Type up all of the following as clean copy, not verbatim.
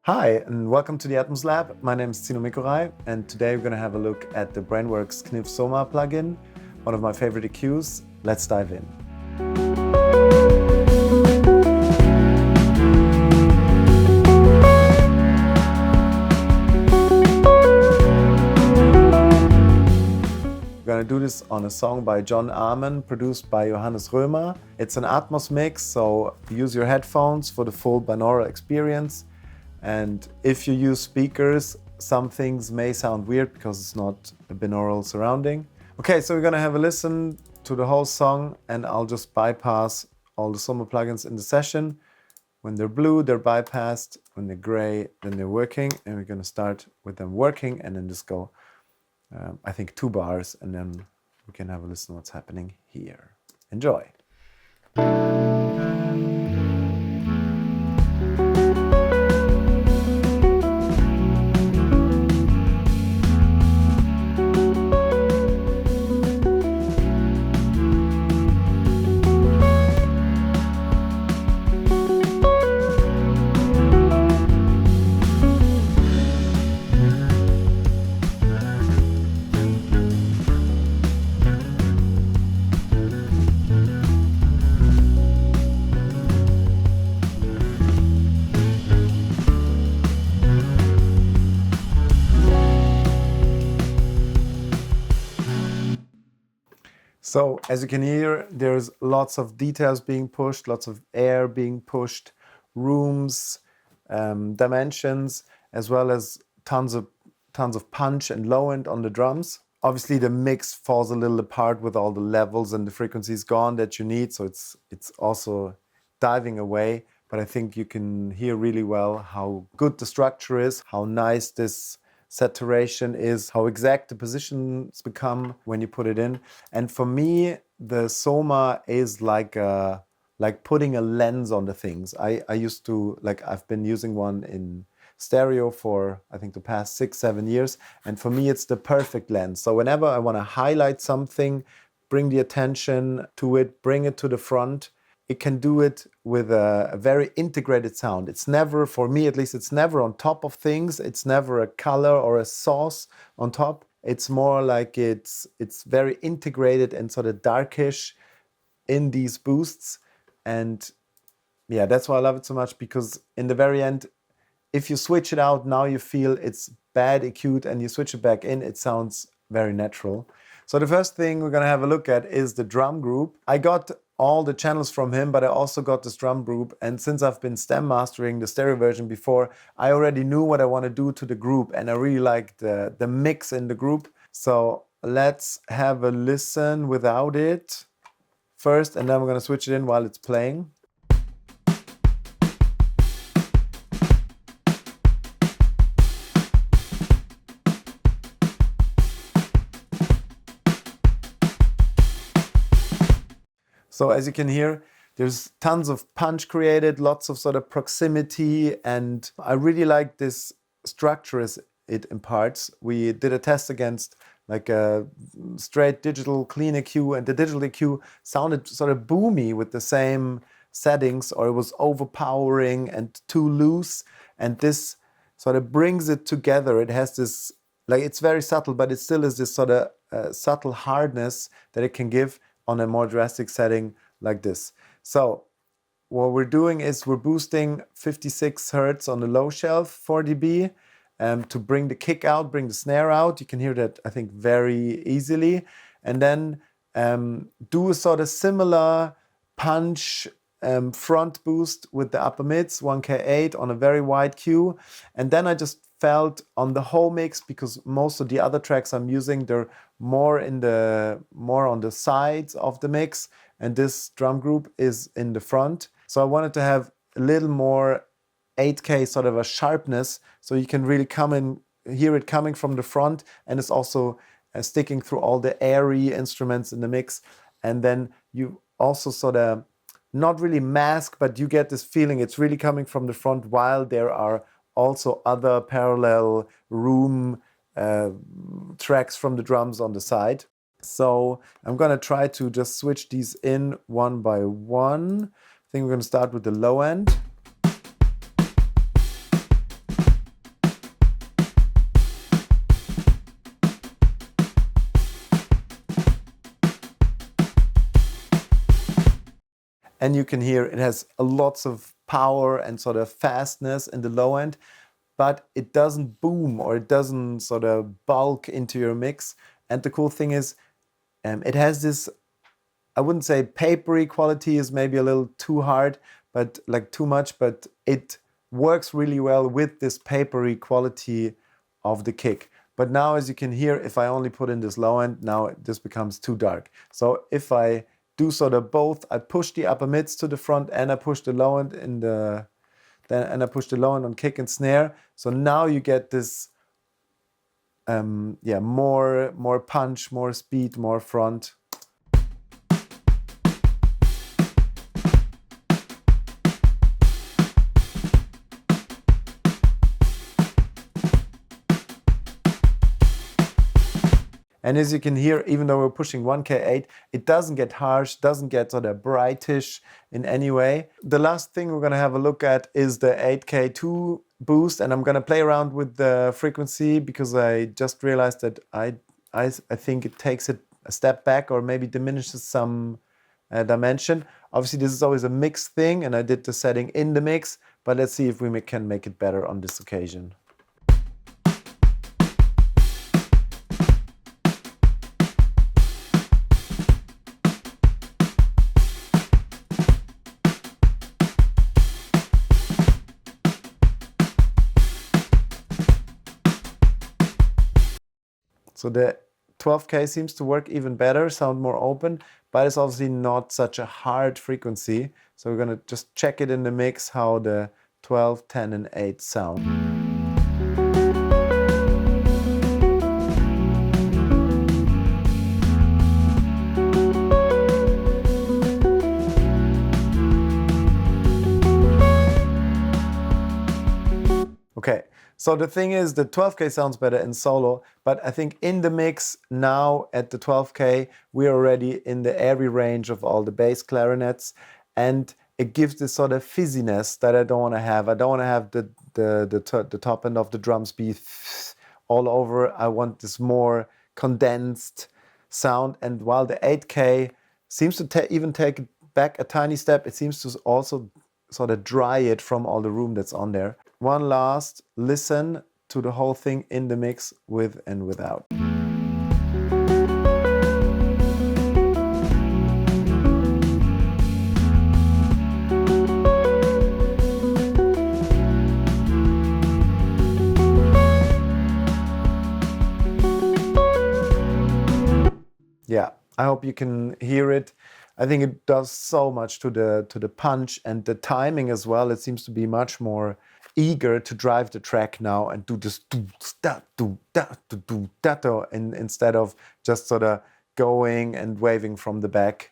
Hi, and welcome to the Atmos Lab. My name is Zino Mikorey, and today we're going to have a look at the Brainworks Knif Soma plugin, one of my favorite EQs. Let's dive in. We're going to do this on a song by John Arman, produced by Johannes Römer. It's an Atmos mix, so use your headphones for the full binaural experience. And if you use speakers, some things may sound weird because it's not a binaural surrounding. Okay, so we're gonna have a listen to the whole song, and I'll just bypass all the Soma plugins in the session. When they're blue, they're bypassed. When they're gray, then they're working. And we're gonna start with them working and then just go, I think 2 bars, and then we can have a listen to what's happening here. Enjoy. So as you can hear, there's lots of details being pushed, lots of air being pushed, rooms, dimensions, as well as tons of punch and low end on the drums. Obviously the mix falls a little apart with all the levels and the frequencies gone that you need, so it's also diving away, but I think you can hear really well how good the structure is, how nice this saturation is, how exact the positions become when you put it in. And for me, the Soma is like putting a lens on the things. I used to, I've been using one in stereo for, I think, the past 6-7 years. And for me, it's the perfect lens. So whenever I want to highlight something, bring the attention to it, bring it to the front, it can do it with a very integrated sound. It's never, for me at least, it's never on top of things. It's never a color or a sauce on top. It's more like it's very integrated and sort of darkish in these boosts. And yeah, that's why I love it so much, because in the very end, if you switch it out, now you feel it's bad EQ'd, and you switch it back in, it sounds very natural. So the first thing we're gonna have a look at is the drum group. I got all the channels from him, but I also got this drum group. And since I've been stem mastering the stereo version before, I already knew what I want to do to the group, and I really like the mix in the group. So let's have a listen without it first, and then we're going to switch it in while it's playing. So as you can hear, there's tons of punch created, lots of sort of proximity, and I really like this structure as it imparts. We did a test against like a straight digital clean EQ, and the digital EQ sounded sort of boomy with the same settings, or it was overpowering and too loose, and this sort of brings it together. It has this, it's very subtle, but it still is this sort of subtle hardness that it can give on a more drastic setting like this. So what we're doing is we're boosting 56 Hertz on the low shelf, 4 dB, to bring the kick out, bring the snare out. You can hear that, I think, very easily. And then do a sort of similar punch front boost with the upper mids, 1K8 on a very wide Q. And then I just felt on the whole mix, because most of the other tracks I'm using, they're more on the sides of the mix, and this drum group is in the front. So I wanted to have a little more 8K sort of a sharpness, so you can really hear it coming from the front, and it's also sticking through all the airy instruments in the mix. And then you also sort of not really mask, but you get this feeling it's really coming from the front, while there are also other parallel room tracks from the drums on the side. So I'm gonna try to just switch these in one by one. I think we're gonna start with the low end. and you can hear it has lots of power and sort of fastness in the low end, but it doesn't boom or it doesn't sort of bulk into your mix. And the cool thing is, it has this, I wouldn't say papery quality is maybe a little too hard, but like too much, but it works really well with this papery quality of the kick. But now, as you can hear, if I only put in this low end, now this becomes too dark. So if I do sort of both, I push the upper mids to the front and I push the low end and I push the low end on kick and snare. So now you get this, more punch, more speed, more front. And as you can hear, even though we're pushing 1K8, it doesn't get harsh, doesn't get sort of brightish in any way. The last thing we're going to have a look at is the 8K2 boost, and I'm going to play around with the frequency because I just realized that I think it takes it a step back or maybe diminishes some dimension. Obviously, this is always a mix thing, and I did the setting in the mix, but let's see if we can make it better on this occasion. So the 12K seems to work even better, sound more open, but it's obviously not such a hard frequency. So we're going to just check it in the mix how the 12, 10, and 8 sound. Okay, so the thing is the 12K sounds better in solo, but I think in the mix now at the 12K, we're already in the airy range of all the bass clarinets, and it gives this sort of fizziness that I don't want to have. I don't want to have the top end of the drums be all over. I want this more condensed sound, and while the 8K seems to even take it back a tiny step, it seems to also sort of dry it from all the room that's on there. One last listen to the whole thing in the mix with and without. Yeah, I hope you can hear it. I think it does so much to the punch and the timing as well. It seems to be much more eager to drive the track now and do this instead of just sort of going and waving from the back,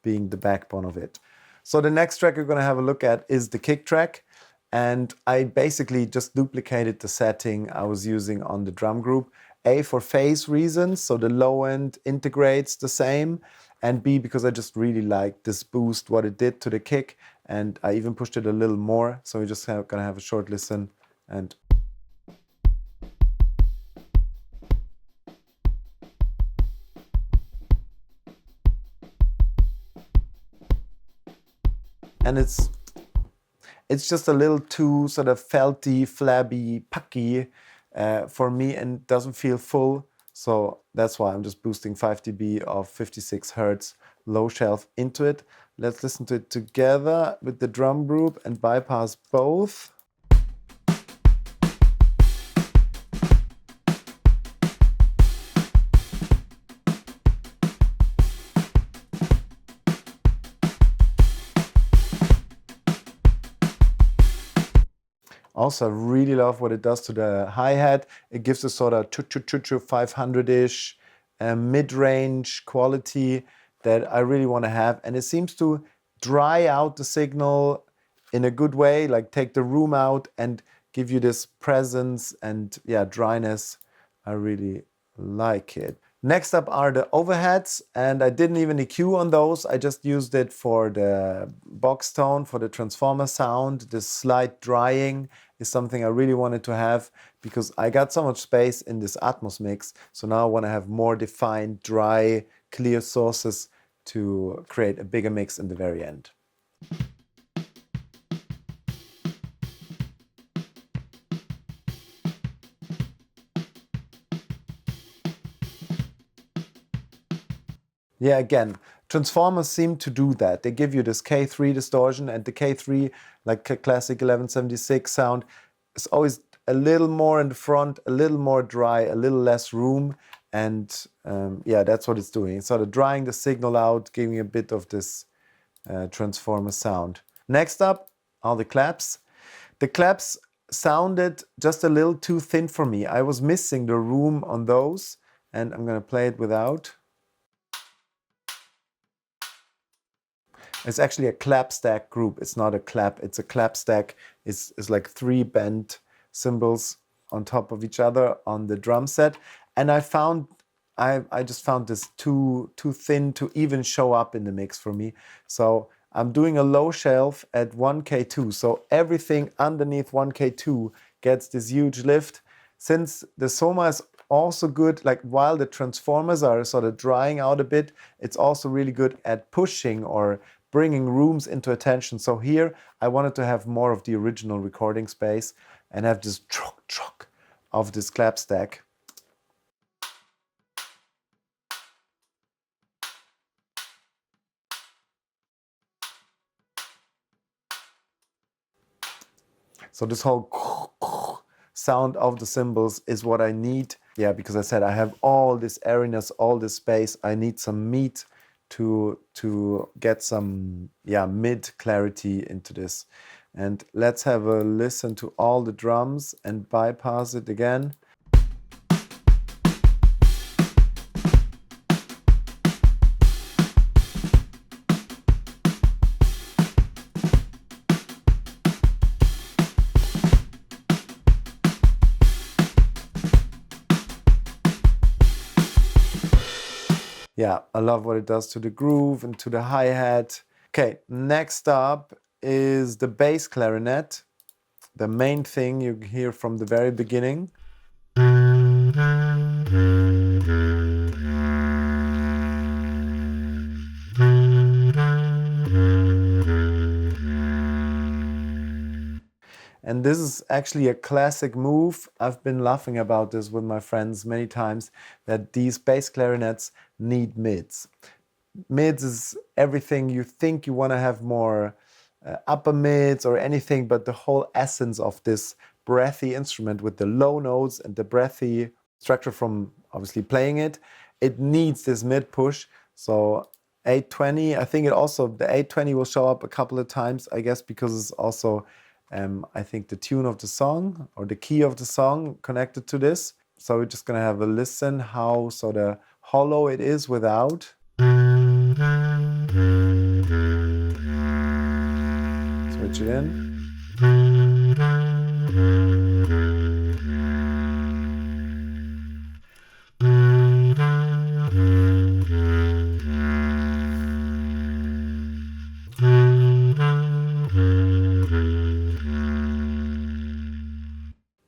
being the backbone of it. So the next track we're going to have a look at is the kick track, and I basically just duplicated the setting I was using on the drum group. A, for phase reasons, so the low end integrates the same, and B, because I just really like this boost, what it did to the kick, and I even pushed it a little more, so we're just gonna have a short listen. And it's just a little too sort of felty, flabby, pucky for me, and doesn't feel full. So that's why I'm just boosting 5 dB of 56 Hertz low shelf into it. Let's listen to it together with the drum group and bypass both. Also, I really love what it does to the hi-hat. It gives a sort of 500-ish mid-range quality that I really want to have. And it seems to dry out the signal in a good way, like take the room out and give you this presence and dryness. I really like it. Next up are the overheads, and I didn't even EQ on those. I just used it for the box tone, for the transformer sound. This slight drying is something I really wanted to have because I got so much space in this Atmos mix. So now I want to have more defined, dry, clear sources to create a bigger mix in the very end. Yeah, again, transformers seem to do that. They give you this K3 distortion, and the K3, like a classic 1176 sound, is always a little more in the front, a little more dry, a little less room. And yeah, that's what it's doing. It's sort of drying the signal out, giving a bit of this transformer sound. Next up are the claps. The claps sounded just a little too thin for me. I was missing the room on those, and I'm going to play it without. It's actually a clap stack group. It's not a clap, it's a clap stack. It's like 3 bent cymbals on top of each other on the drum set. And I just found this too thin to even show up in the mix for me. So I'm doing a low shelf at 1K2. So everything underneath 1K2 gets this huge lift. Since the Soma is also good, like while the transformers are sort of drying out a bit, it's also really good at pushing or bringing rooms into attention. So here I wanted to have more of the original recording space and have this truck of this clap stack. So this whole sound of the cymbals is what I need. Yeah, because I said I have all this airiness, all this space. I need some meat to get some mid clarity into this. And let's have a listen to all the drums and bypass it again. Yeah, I love what it does to the groove and to the hi-hat. Okay, next up is the bass clarinet, the main thing you hear from the very beginning. And this is actually a classic move. I've been laughing about this with my friends many times, that these bass clarinets need mids. Mids is everything you think you want to have more upper mids or anything, but the whole essence of this breathy instrument with the low notes and the breathy structure from obviously playing it, it needs this mid push. So 820, I think the 820 will show up a couple of times, I guess, because it's also I think the tune of the song or the key of the song connected to this. So we're just gonna have a listen how sort of hollow it is without. Switch it in.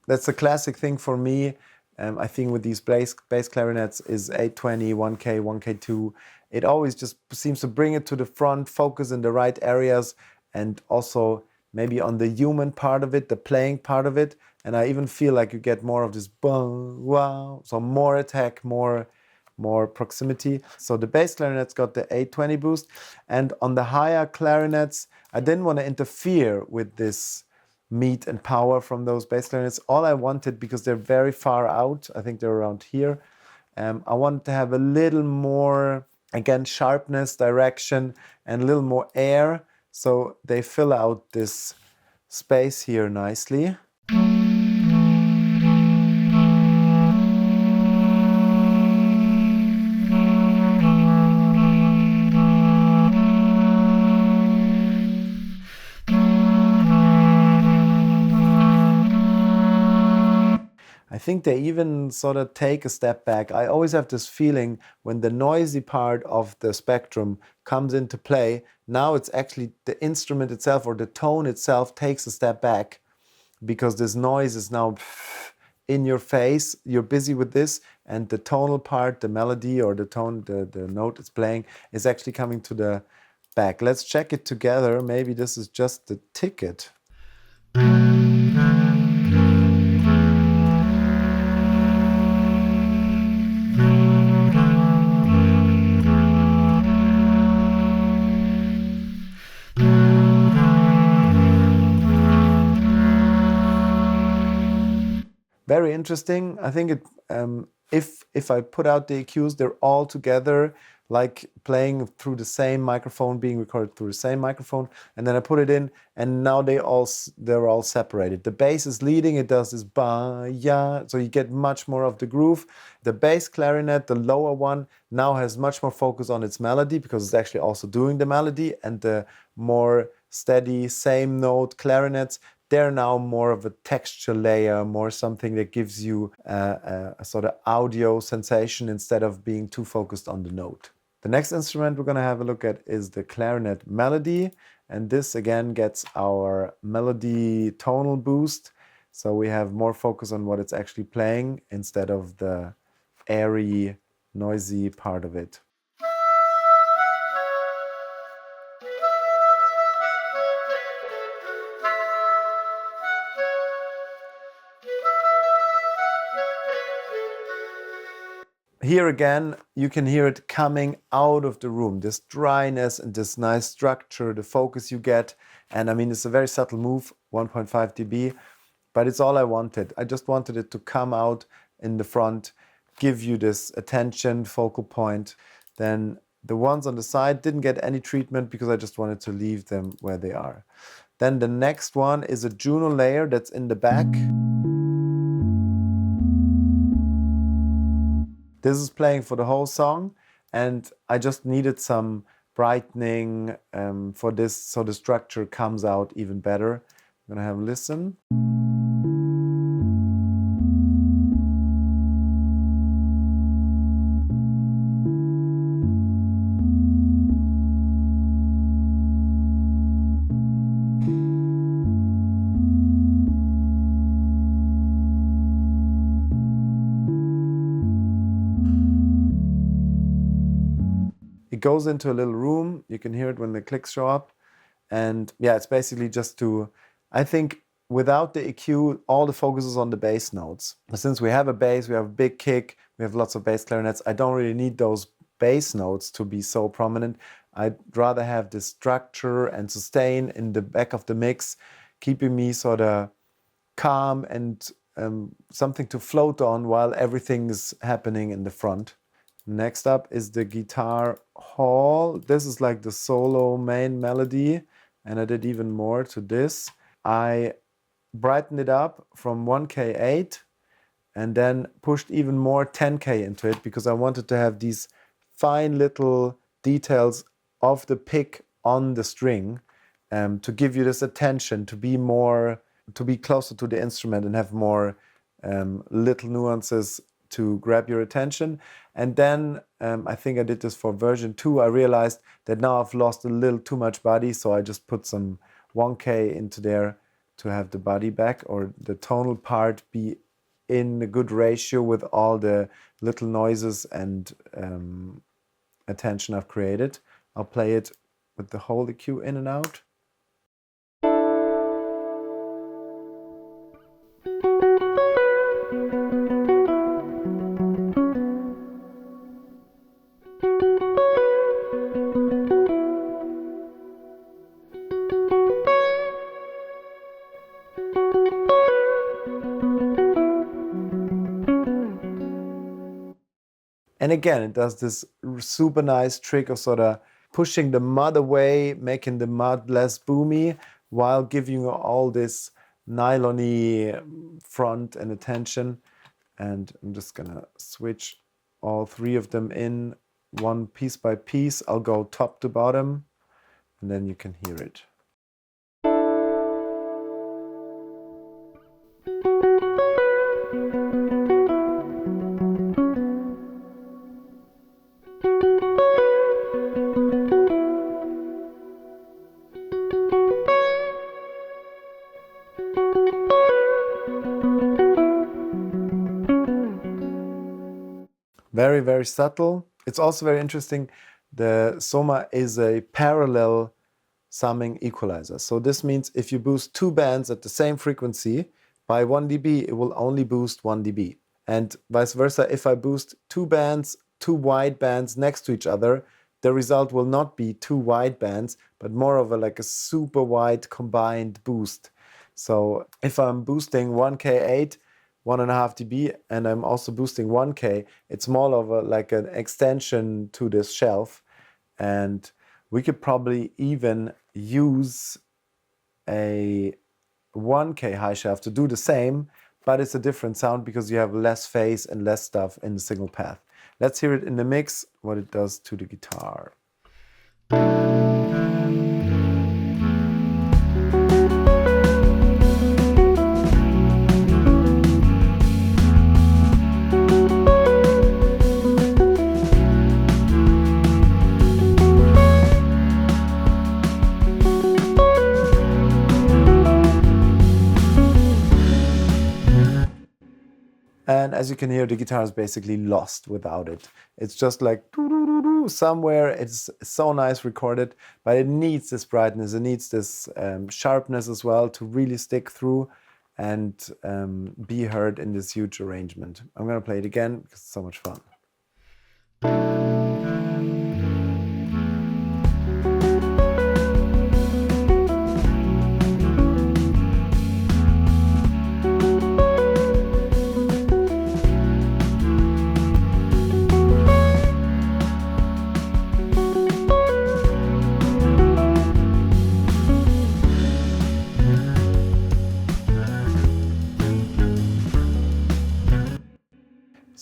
That's a classic thing for me. I think with these bass clarinets is 820, 1K, 1K2. It always just seems to bring it to the front, focus in the right areas, and also maybe on the human part of it, the playing part of it. And I even feel like you get more of this bang, wow, so more attack, more proximity. So the bass clarinets got the 820 boost. And on the higher clarinets, I didn't want to interfere with this meat and power from those bass clarinets. All I wanted, because they're very far out, I think they're around here, I wanted to have a little more, again, sharpness, direction, and a little more air, so they fill out this space here nicely. I think they even sort of take a step back. I always have this feeling when the noisy part of the spectrum comes into play, now it's actually the instrument itself or the tone itself takes a step back, because this noise is now in your face, you're busy with this, and the tonal part, the melody or the tone, the note it's playing is actually coming to back. Let's check it together. Maybe this is just the ticket. Very interesting. I think it, if I put out the EQs, they're all together, like playing through the same microphone, being recorded through the same microphone, and then I put it in, and now they're all separated. The bass is leading; it does this ba ya, so you get much more of the groove. The bass clarinet, the lower one, now has much more focus on its melody because it's actually also doing the melody, and the more steady same note clarinets, they're now more of a texture layer, more something that gives you a sort of audio sensation instead of being too focused on the note. The next instrument we're going to have a look at is the Clarinet Melody, and this again gets our melody tonal boost, so we have more focus on what it's actually playing instead of the airy, noisy part of it. Here again, you can hear it coming out of the room, this dryness and this nice structure, the focus you get. And I mean, it's a very subtle move, 1.5 dB, but it's all I wanted. I just wanted it to come out in the front, give you this attention, focal point. Then the ones on the side didn't get any treatment because I just wanted to leave them where they are. Then the next one is a Juno layer that's in the back. This is playing for the whole song, and I just needed some brightening for this so the structure comes out even better. I'm gonna have a listen. It goes into a little room. You can hear it when the clicks show up. And yeah, it's basically just to, I think without the EQ, all the focus is on the bass notes. Since we have a bass, we have a big kick, we have lots of bass clarinets, I don't really need those bass notes to be so prominent. I'd rather have this structure and sustain in the back of the mix, keeping me sort of calm and something to float on while everything is happening in the front. Next up is the guitar hall. This is like the solo main melody, and I did even more to this. I brightened it up from 1K8 and then pushed even more 10K into it because I wanted to have these fine little details of the pick on the string to give you this attention, to be closer to the instrument and have more little nuances to grab your attention. And then I think I did this for version 2. I realized that now I've lost a little too much body, so I just put some 1K into there to have the body back, or the tonal part be in a good ratio with all the little noises and attention I've created. I'll play it with the whole EQ in and out. And again, it does this super nice trick of sort of pushing the mud away, making the mud less boomy, while giving you all this nylon-y front and attention. And I'm just gonna switch all three of them in one piece by piece. I'll go top to bottom, and then you can hear it. Very, very subtle. It's also very interesting the Soma is a parallel summing equalizer. So this means if you boost two bands at the same frequency by 1 dB, it will only boost 1 dB. And vice versa, if I boost two bands, two wide bands next to each other, the result will not be two wide bands, but more of like a super wide combined boost. So if I'm boosting 1K8, 1.5 dB, and I'm also boosting 1K, it's more of like an extension to this shelf. And we could probably even use a 1K high shelf to do the same, but it's a different sound because you have less phase and less stuff in the signal path. Let's hear it in the mix, what it does to the guitar. And as you can hear, the guitar is basically lost without it. It's just like somewhere. It's so nice recorded, but it needs this brightness. It needs this sharpness as well to really stick through and be heard in this huge arrangement. I'm going to play it again because it's so much fun.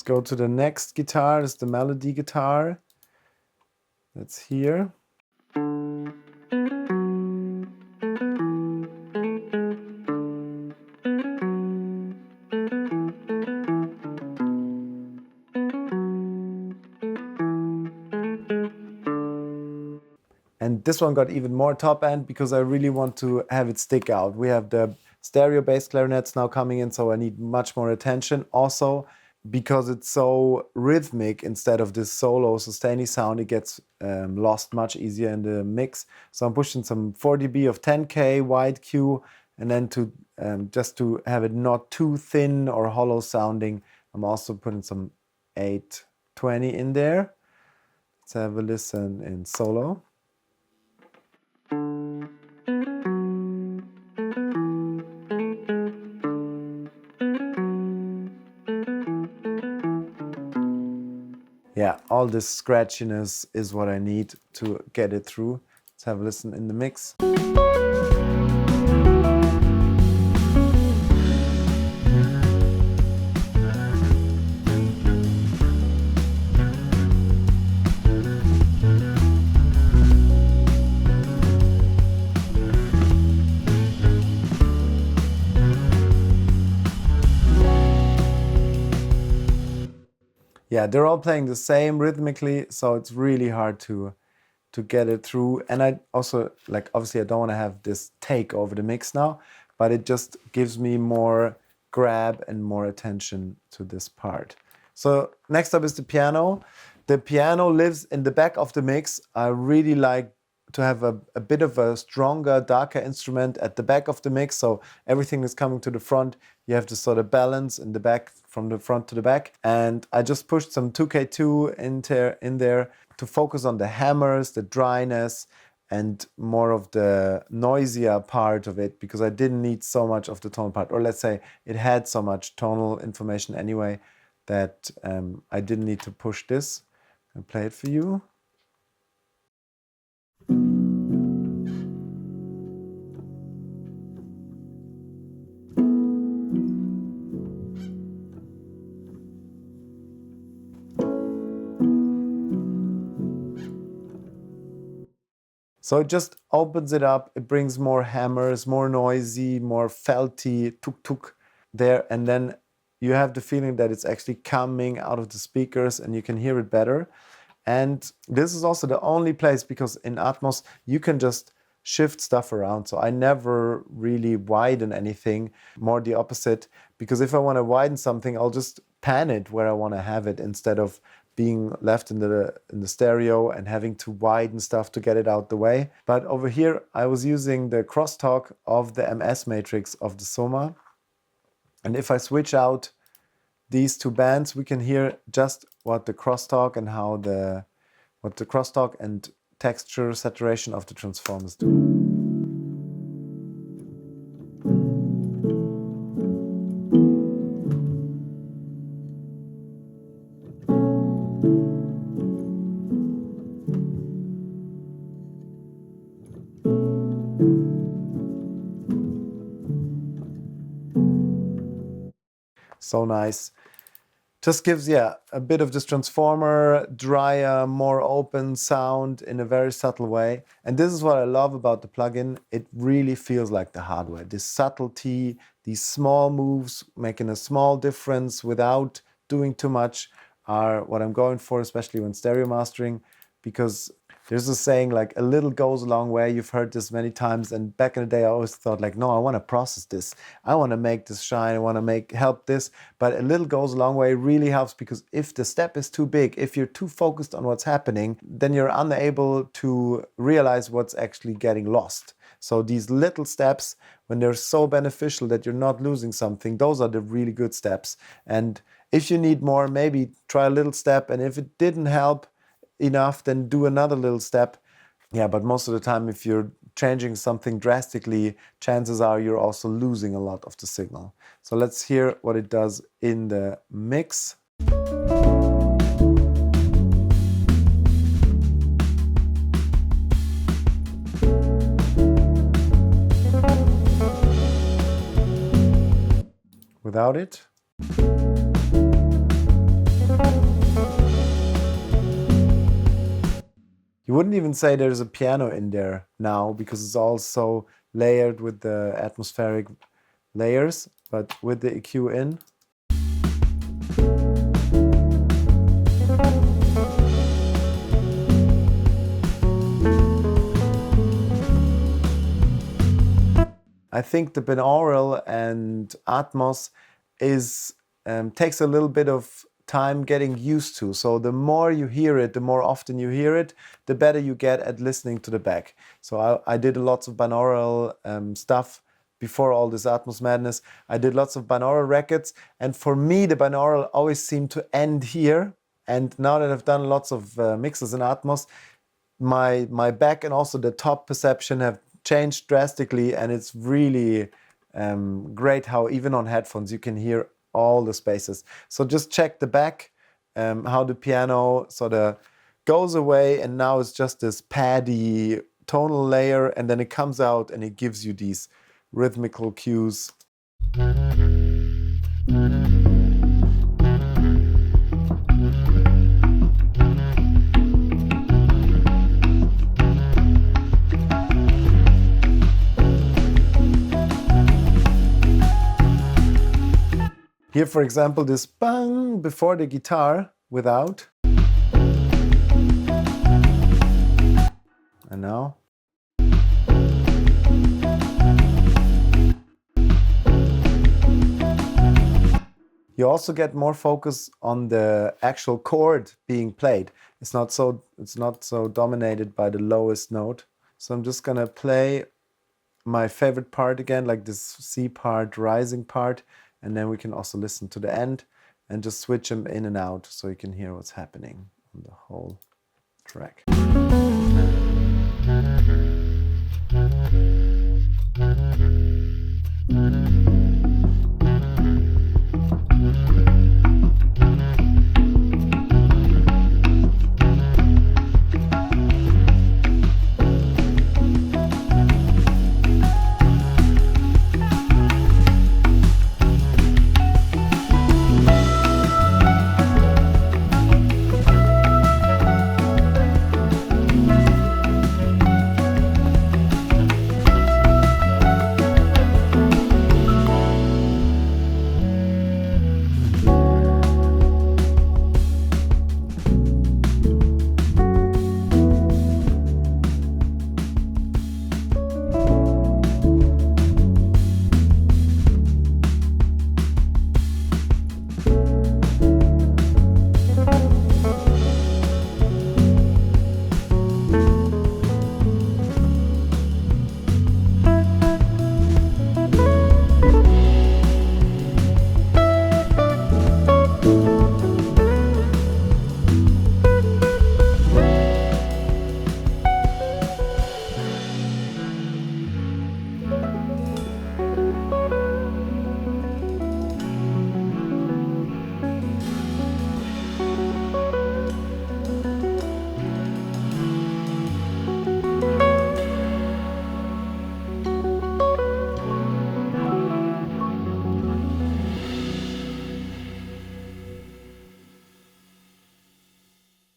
Go to the next guitar. It's the melody guitar. That's here. And this one got even more top end because I really want to have it stick out. We have the stereo bass clarinets now coming in, so I need much more attention. Also, because it's so rhythmic instead of this solo sustainy sound, it gets lost much easier in the mix. So I'm pushing some 4 dB of 10K wide Q, and then to just to have it not too thin or hollow sounding, I'm also putting some 820 in there. Let's have a listen in solo. Yeah, all this scratchiness is what I need to get it through. Let's have a listen in the mix. Yeah, they're all playing the same rhythmically, so it's really hard to get it through. And I also, like, obviously I don't want to have this take over the mix now, but it just gives me more grab and more attention to this part. So next up is the piano. The piano lives in the back of the mix. I really like to have a bit of a stronger, darker instrument at the back of the mix, so everything is coming to the front. You have to sort of balance in the back, from the front to the back. And I just pushed some 2K2 in there to focus on the hammers, the dryness, and more of the noisier part of it, because I didn't need so much of the tonal part, or let's say it had so much tonal information anyway that I didn't need to push this. I'll play it for you. So it just opens it up, it brings more hammers, more noisy, more felty, tuk-tuk there, and then you have the feeling that it's actually coming out of the speakers and you can hear it better. And this is also the only place, because in Atmos you can just shift stuff around. So I never really widen anything, more the opposite, because if I want to widen something, I'll just pan it where I want to have it instead of being left in the stereo and having to widen stuff to get it out the way. But over here, I was using the crosstalk of the MS matrix of the Soma. And if I switch out these two bands, we can hear just what the crosstalk and what the crosstalk and texture saturation of the transformers do. So nice. Just gives, yeah, a bit of this transformer, drier, more open sound in a very subtle way. And this is what I love about the plugin. It really feels like the hardware. This subtlety, these small moves, making a small difference without doing too much are what I'm going for, especially when stereo mastering, because there's a saying like a little goes a long way. You've heard this many times, and back in the day I always thought like, no, I want to process this. I want to make this shine. I want to help this. But a little goes a long way really helps, because if the step is too big, if you're too focused on what's happening, then you're unable to realize what's actually getting lost. So these little steps, when they're so beneficial that you're not losing something, those are the really good steps. And if you need more, maybe try a little step. And if it didn't help enough, then do another little step. Yeah, but most of the time, if you're changing something drastically, chances are you're also losing a lot of the signal. So let's hear what it does in the mix. Without it. You wouldn't even say there's a piano in there now, because it's all so layered with the atmospheric layers, but with the EQ in. I think the binaural and Atmos takes a little bit of time getting used to. So the more you hear it, the more often you hear it, the better you get at listening to the back. So I did lots of binaural stuff before all this Atmos madness. I did lots of binaural records, and for me the binaural always seemed to end here. And now that I've done lots of mixes in Atmos, my back and also the top perception have changed drastically, and it's really great how even on headphones you can hear all the spaces. So just check the back, how the piano sort of goes away, and now it's just this paddy tonal layer, and then it comes out and it gives you these rhythmical cues. Here, for example, this bang before the guitar without. And now. You also get more focus on the actual chord being played. It's not so dominated by the lowest note. So I'm just gonna play my favorite part again, like this C part, rising part. And then we can also listen to the end and just switch them in and out so you can hear what's happening on the whole track.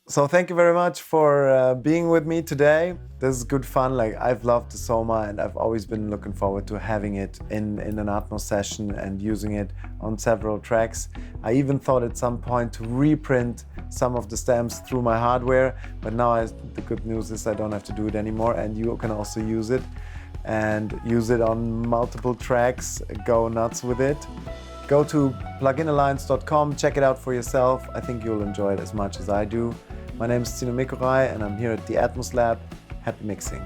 So thank you very much for being with me today. This is good fun. Like, I've loved the Soma, and I've always been looking forward to having it in an Atmos session and using it on several tracks. I even thought at some point to reprint some of the stems through my hardware, but now the good news is I don't have to do it anymore, and you can also use it and use it on multiple tracks. Go nuts with it. Go to pluginalliance.com, check it out for yourself. I think you'll enjoy it as much as I do. My name is Zino Mikorey, and I'm here at the Atmos Lab. Happy mixing.